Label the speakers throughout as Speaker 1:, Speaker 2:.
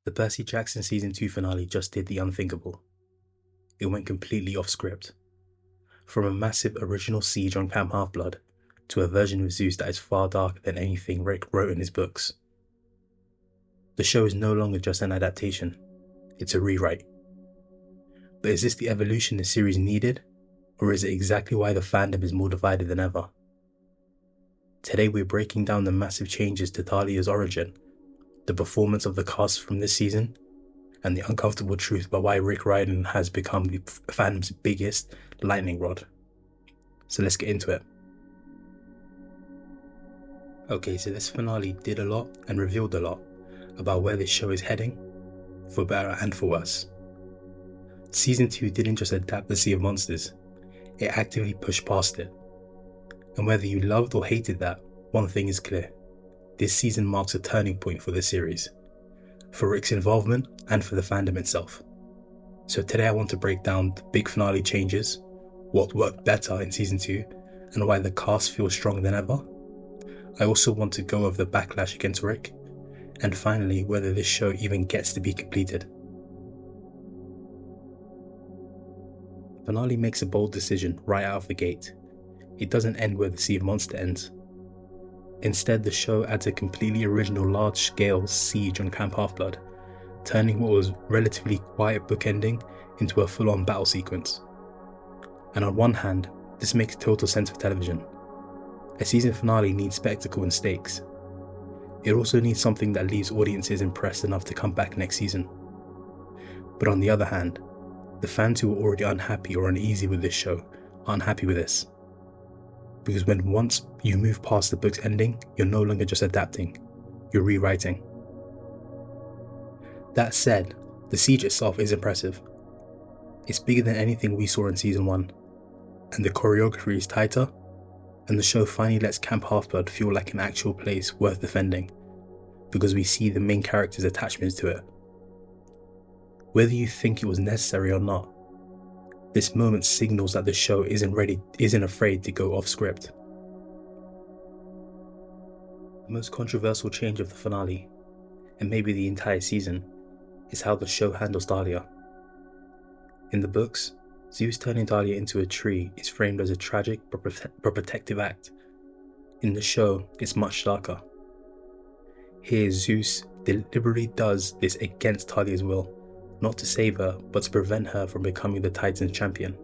Speaker 1: The Percy Jackson Season 2 finale just did the unthinkable. It went completely off script. From a massive original siege on Camp Half-Blood, to a version of Zeus that is far darker than anything Rick wrote in his books. The show is no longer just an adaptation, it's a rewrite. But is this the evolution the series needed, or is it exactly why the fandom is more divided than ever? Today we're breaking down the massive changes to Thalia's origin, the performance of the cast from this season, and the uncomfortable truth about why Rick Riordan has become the fandom's biggest lightning rod. So let's get into it. Okay, so this finale did a lot and revealed a lot about where this show is heading, for better and for worse. Season 2 didn't just adapt the Sea of Monsters, it actively pushed past it. And whether you loved or hated that, one thing is clear. This season marks a turning point for the series, for Rick's involvement and for the fandom itself. So today I want to break down the big finale changes, what worked better in Season 2, and why the cast feels stronger than ever. I also want to go over the backlash against Rick, and finally whether this show even gets to be completed. The finale makes a bold decision right out of the gate. It doesn't end where the Sea of Monsters ends. Instead, the show adds a completely original large-scale siege on Camp Half-Blood, turning what was relatively quiet bookending into a full-on battle sequence. And on one hand, this makes total sense for television. A season finale needs spectacle and stakes. It also needs something that leaves audiences impressed enough to come back next season. But on the other hand, the fans who are already unhappy or uneasy with this show aren't happy with this. Because when once you move past the book's ending, you're no longer just adapting, you're rewriting. That said, the siege itself is impressive. It's bigger than anything we saw in Season 1, and the choreography is tighter, and the show finally lets Camp Half-Blood feel like an actual place worth defending, because we see the main character's attachments to it. Whether you think it was necessary or not, this moment signals that the show isn't afraid to go off script. The most controversial change of the finale, and maybe the entire season, is how the show handles Thalia. In the books, Zeus turning Thalia into a tree is framed as a tragic but protective act. In the show, it's much darker. Here, Zeus deliberately does this against Thalia's will, not to save her, but to prevent her from becoming the Titan's champion.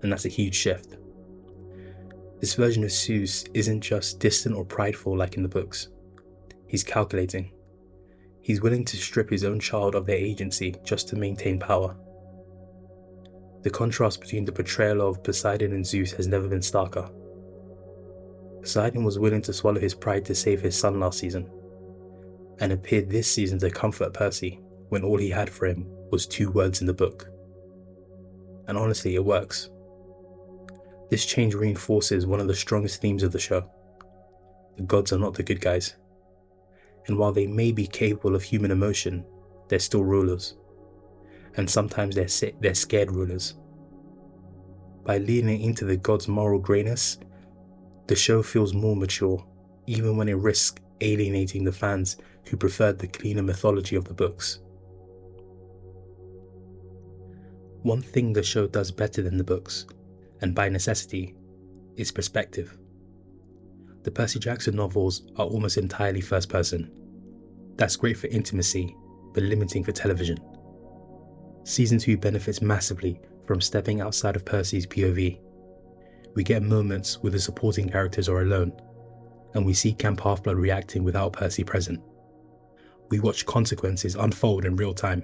Speaker 1: And that's a huge shift. This version of Zeus isn't just distant or prideful like in the books. He's calculating. He's willing to strip his own child of their agency just to maintain power. The contrast between the portrayal of Poseidon and Zeus has never been starker. Poseidon was willing to swallow his pride to save his son last season, and appeared this season to comfort Percy when all he had for him was 2 words in the book. And honestly, it works. This change reinforces one of the strongest themes of the show. The gods are not the good guys. And while they may be capable of human emotion, they're still rulers. And sometimes they're scared rulers. By leaning into the gods' moral greyness, the show feels more mature, even when it risks alienating the fans who preferred the cleaner mythology of the books. One thing the show does better than the books, and by necessity, is perspective. The Percy Jackson novels are almost entirely first person. That's great for intimacy, but limiting for television. Season 2 benefits massively from stepping outside of Percy's POV. We get moments where the supporting characters are alone, and we see Camp Half-Blood reacting without Percy present. We watch consequences unfold in real time.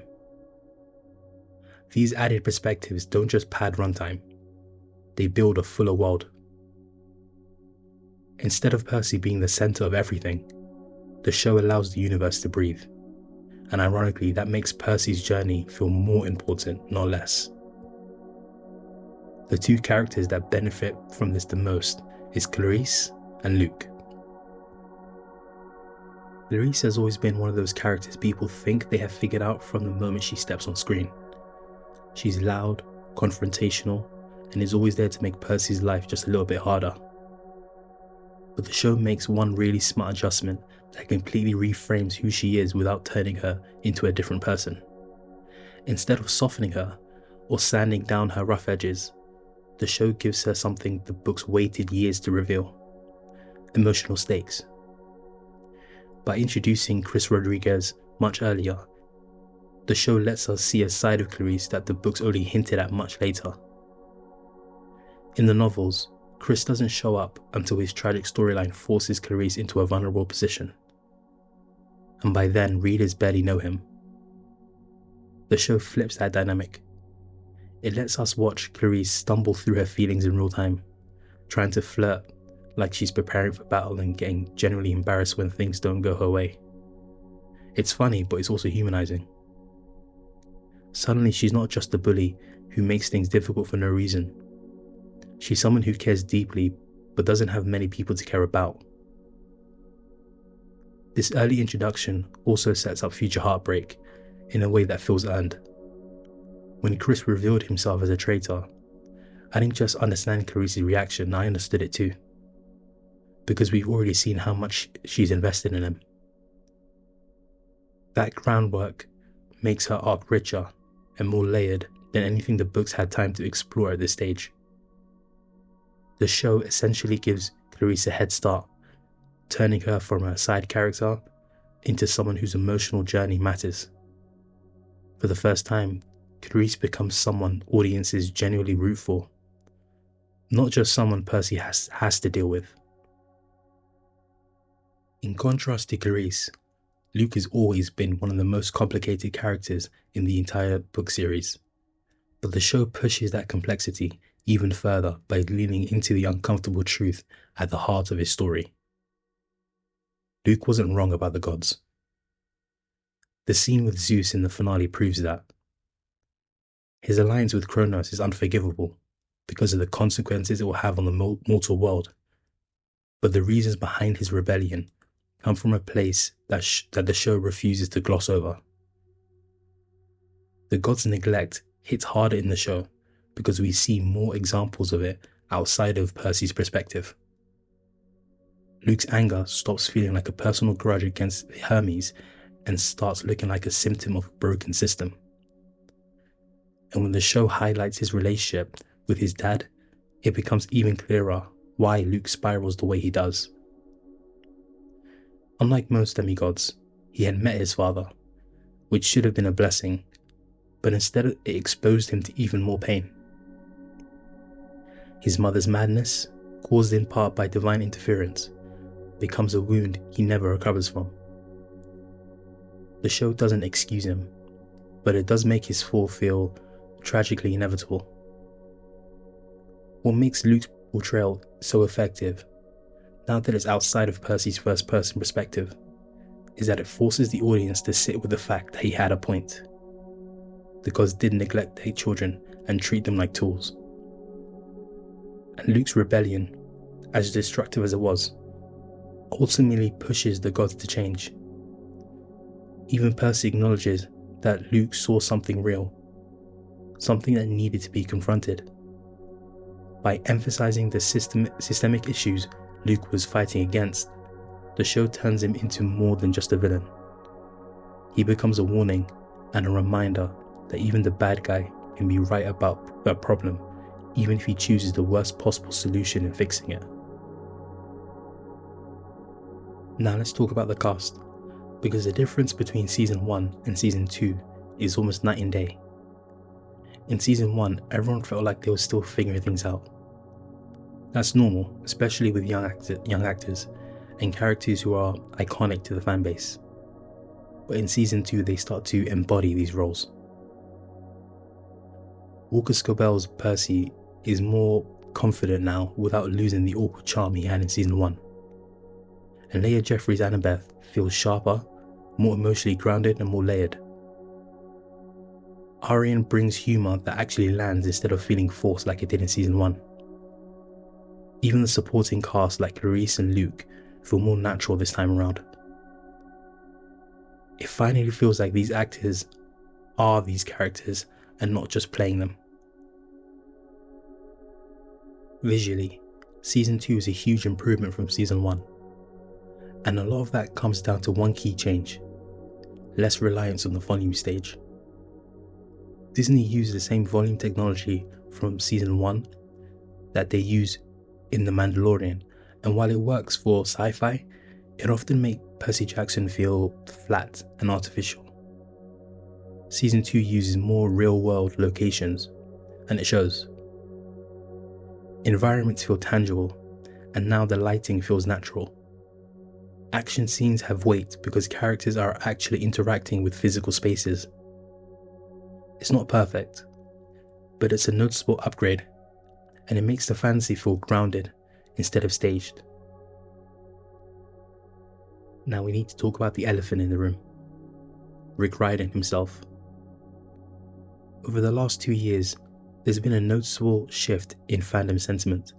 Speaker 1: These added perspectives don't just pad runtime, they build a fuller world. Instead of Percy being the center of everything, the show allows the universe to breathe, and ironically that makes Percy's journey feel more important, not less. The 2 characters that benefit from this the most is Clarisse and Luke. Clarisse has always been one of those characters people think they have figured out from the moment she steps on screen. She's loud, confrontational, and is always there to make Percy's life just a little bit harder. but the show makes one really smart adjustment that completely reframes who she is without turning her into a different person. Instead of softening her or sanding down her rough edges, the show gives her something the books waited years to reveal: emotional stakes. By introducing Chris Rodriguez much earlier, the show lets us see a side of Clarisse that the books only hinted at much later. In the novels, Chris doesn't show up until his tragic storyline forces Clarisse into a vulnerable position, and by then readers barely know him. The show flips that dynamic. It lets us watch Clarisse stumble through her feelings in real time, trying to flirt like she's preparing for battle and getting generally embarrassed when things don't go her way. It's funny, but it's also humanizing. Suddenly she's not just a bully who makes things difficult for no reason. She's someone who cares deeply but doesn't have many people to care about. This early introduction also sets up future heartbreak in a way that feels earned. When Chris revealed himself as a traitor, I didn't just understand Clarisse's reaction, I understood it too. Because we've already seen how much she's invested in him. That groundwork makes her arc richer and more layered than anything the books had time to explore at this stage. The show essentially gives Clarisse a head start, turning her from a side character into someone whose emotional journey matters. For the first time, Clarisse becomes someone audiences genuinely root for, not just someone Percy has to deal with. In contrast to Clarisse, Luke has always been one of the most complicated characters in the entire book series, but the show pushes that complexity even further by leaning into the uncomfortable truth at the heart of his story. Luke wasn't wrong about the gods. The scene with Zeus in the finale proves that. His alliance with Kronos is unforgivable because of the consequences it will have on the mortal world, but the reasons behind his rebellion come from a place that the show refuses to gloss over. The gods' neglect hits harder in the show because we see more examples of it outside of Percy's perspective. Luke's anger stops feeling like a personal grudge against Hermes and starts looking like a symptom of a broken system. And when the show highlights his relationship with his dad, it becomes even clearer why Luke spirals the way he does. Unlike most demigods, he had met his father, which should have been a blessing, but instead it exposed him to even more pain. His mother's madness, caused in part by divine interference, becomes a wound he never recovers from. The show doesn't excuse him, but it does make his fall feel tragically inevitable. What makes Luke's portrayal so effective, now that it's outside of Percy's first-person perspective, is that it forces the audience to sit with the fact that he had a point. The gods did neglect their children and treat them like tools. And Luke's rebellion, as destructive as it was, ultimately pushes the gods to change. Even Percy acknowledges that Luke saw something real, something that needed to be confronted. By emphasizing the systemic issues Luke was fighting against, the show turns him into more than just a villain. He becomes a warning and a reminder that even the bad guy can be right about a problem, even if he chooses the worst possible solution in fixing it. Now let's talk about the cast, because the difference between Season 1 and Season 2 is almost night and day. In Season 1, everyone felt like they were still figuring things out. That's normal, especially with young actors and characters who are iconic to the fanbase. But in Season 2 they start to embody these roles. Walker Scobell's Percy is more confident now without losing the awkward charm he had in Season 1. And Leah Jeffrey's Annabeth feels sharper, more emotionally grounded and more layered. Arian brings humour that actually lands instead of feeling forced like it did in Season 1. Even the supporting cast like Clarisse and Luke feel more natural this time around. It finally feels like these actors are these characters and not just playing them. Visually, Season 2 is a huge improvement from Season 1, and a lot of that comes down to one key change: less reliance on the volume stage. Disney used the same volume technology from Season 1 that they use in The Mandalorian, and while it works for sci-fi, it often makes Percy Jackson feel flat and artificial. Season 2 uses more real-world locations, and it shows. Environments feel tangible, and now the lighting feels natural. Action scenes have weight because characters are actually interacting with physical spaces. It's not perfect, but it's a noticeable upgrade, and it makes the fantasy feel grounded instead of staged. Now we need to talk about the elephant in the room: Rick Riordan himself. Over the last 2 years, there's been a noticeable shift in fandom sentiment,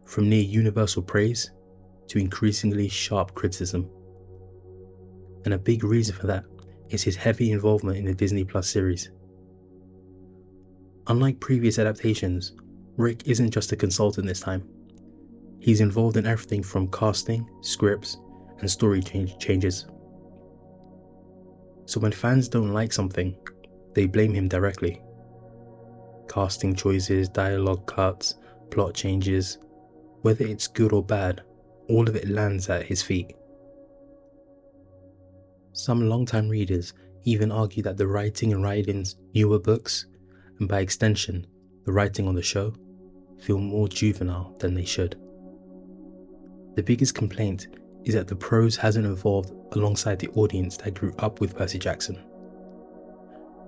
Speaker 1: from near universal praise to increasingly sharp criticism. And a big reason for that is his heavy involvement in the Disney Plus series. Unlike previous adaptations, Rick isn't just a consultant this time. He's involved in everything from casting, scripts, and story changes. So when fans don't like something, they blame him directly. Casting choices, dialogue cuts, plot changes, whether it's good or bad, all of it lands at his feet. Some longtime readers even argue that the writing in Riordan's newer books, and by extension, the writing on the show, feel more juvenile than they should. The biggest complaint is that the prose hasn't evolved alongside the audience that grew up with Percy Jackson.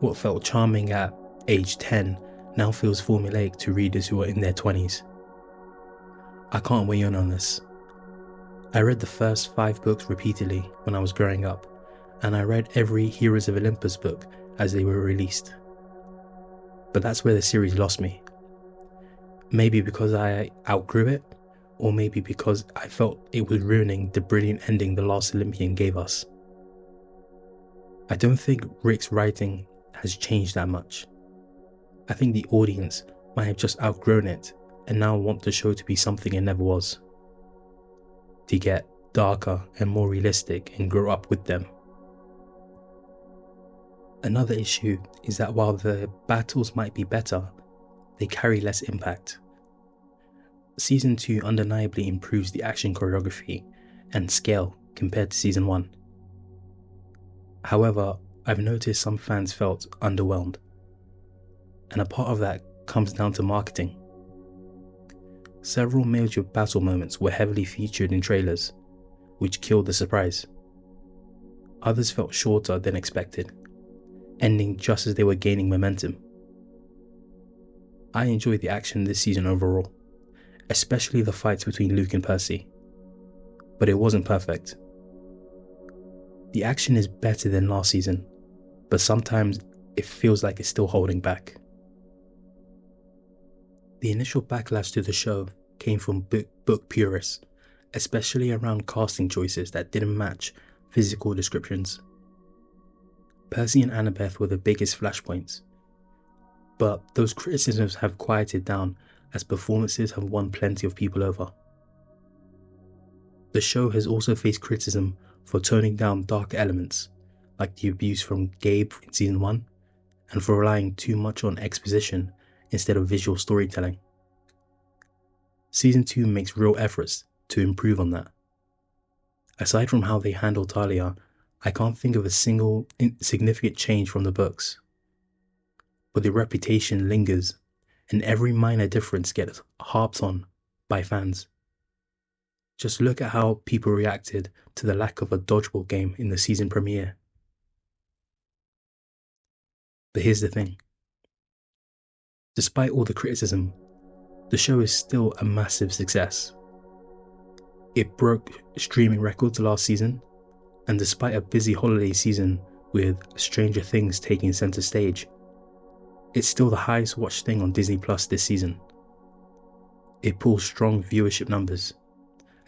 Speaker 1: What felt charming at age 10 now feels formulaic to readers who are in their 20s. I can't weigh in on this. I read the first 5 books repeatedly when I was growing up, and I read every Heroes of Olympus book as they were released. But that's where the series lost me. Maybe because I outgrew it, or maybe because I felt it was ruining the brilliant ending the last Olympian gave us. I don't think Rick's writing has changed that much. I think the audience might have just outgrown it and now want the show to be something it never was. To get darker and more realistic and grow up with them. Another issue is that while the battles might be better, they carry less impact. Season 2 undeniably improves the action choreography and scale compared to Season 1. However, I've noticed some fans felt underwhelmed, and a part of that comes down to marketing. Several major battle moments were heavily featured in trailers, which killed the surprise. Others felt shorter than expected, ending just as they were gaining momentum. I enjoyed the action this season overall, especially the fights between Luke and Percy, but it wasn't perfect. The action is better than last season, but sometimes it feels like it's still holding back. The initial backlash to the show came from book purists, especially around casting choices that didn't match physical descriptions. Percy and Annabeth were the biggest flashpoints, but those criticisms have quieted down as performances have won plenty of people over. The show has also faced criticism for toning down darker elements, like the abuse from Gabe in Season 1, and for relying too much on exposition instead of visual storytelling. Season 2 makes real efforts to improve on that. Aside from how they handle Thalia, I can't think of a single significant change from the books. But the reputation lingers, and every minor difference gets harped on by fans. Just look at how people reacted to the lack of a dodgeball game in the season premiere. But here's the thing. Despite all the criticism, the show is still a massive success. It broke streaming records last season, and despite a busy holiday season with Stranger Things taking center stage, it's still the highest watched thing on Disney Plus this season. It pulls strong viewership numbers,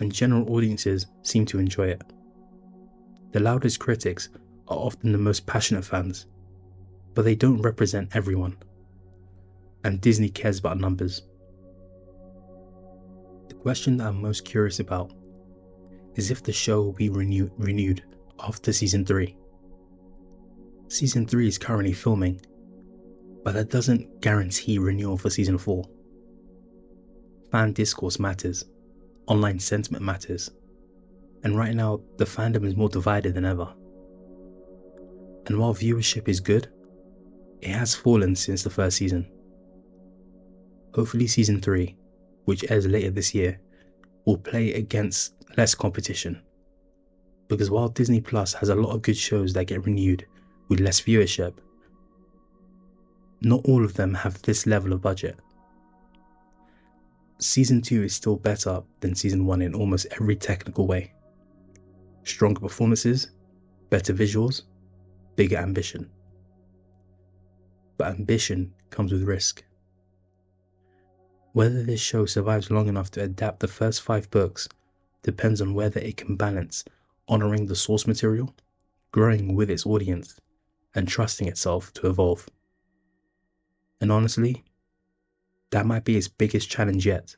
Speaker 1: and general audiences seem to enjoy it. The loudest critics are often the most passionate fans, but they don't represent everyone, and Disney cares about numbers. The question that I'm most curious about is if the show will be renewed after Season 3. Season 3 is currently filming, but that doesn't guarantee renewal for Season 4. Fan discourse matters, online sentiment matters, and right now the fandom is more divided than ever. And while viewership is good, it has fallen since the first season. Hopefully Season 3, which airs later this year, will play against less competition. Because while Disney Plus has a lot of good shows that get renewed with less viewership, not all of them have this level of budget. Season 2 is still better than Season 1 in almost every technical way. Stronger performances, better visuals, bigger ambition. But ambition comes with risk. Whether this show survives long enough to adapt the first 5 books depends on whether it can balance honouring the source material, growing with its audience, and trusting itself to evolve. And honestly, that might be its biggest challenge yet.